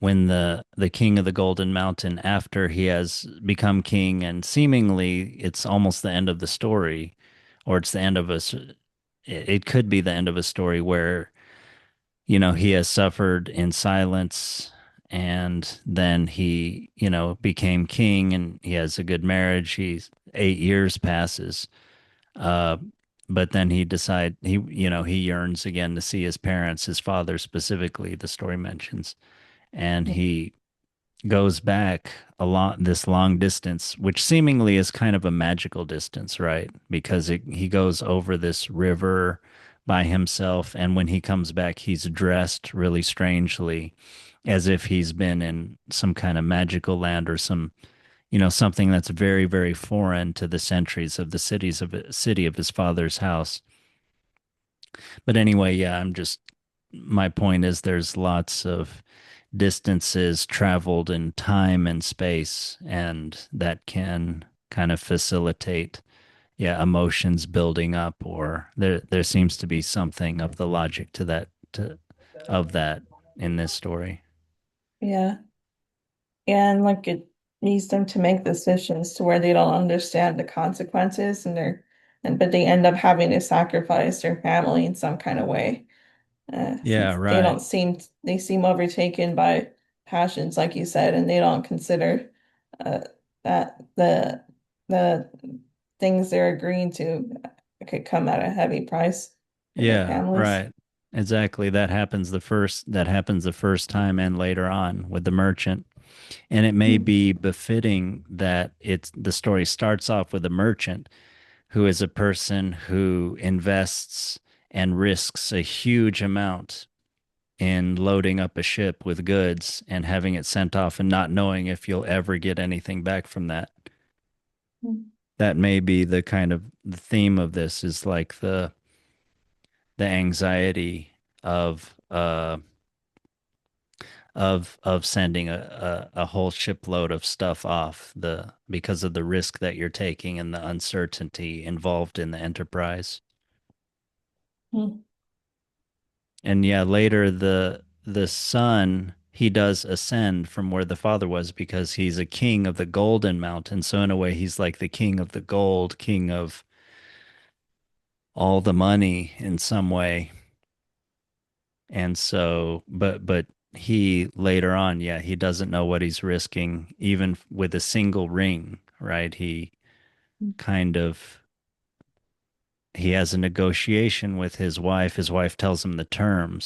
when the king of the Golden Mountain, after he has become king, and seemingly it's almost the end of the story, or it's the end of it could be the end of a story where he has suffered in silence, and then he became king, and he has a good marriage. He's 8 years passes, uh, but then he yearns again to see his parents, his father specifically, the story mentions, and he goes back this long distance, which seemingly is kind of a magical distance, right? Because he goes over this river by himself, and when he comes back, he's dressed really strangely, as if he's been in some kind of magical land, or something that's very, very foreign to the centuries of the city of his father's house. But anyway, yeah, my point is there's lots of distances traveled in time and space, and that can kind of facilitate, yeah, emotions building up, or there seems to be something of the logic of that in this story. Yeah. And like it needs them to make decisions to where they don't understand the consequences and but they end up having to sacrifice their family in some kind of way. Yeah, Since right. they seem overtaken by passions, like you said, and they don't consider uh, that the things they're agreeing to could come at a heavy price for their Yeah, families. right. Exactly. That happens the first time and later on with the merchant. And it may Hmm. be befitting that the story starts off with a merchant who is a person who invests and risks a huge amount in loading up a ship with goods and having it sent off, and not knowing if you'll ever get anything back from that. That may be the kind of the theme of this, is like the anxiety of sending a whole shipload of stuff off, because of the risk that you're taking and the uncertainty involved in the enterprise. Hmm. And yeah, later the son, he does ascend from where the father was, because he's a king of the Golden Mountain. So in a way, he's like the king of the gold, king of all the money in some way. And so, but he later on, yeah, he doesn't know what he's risking, even with a single ring, right? Kind of he has a negotiation with his wife. His wife tells him the terms.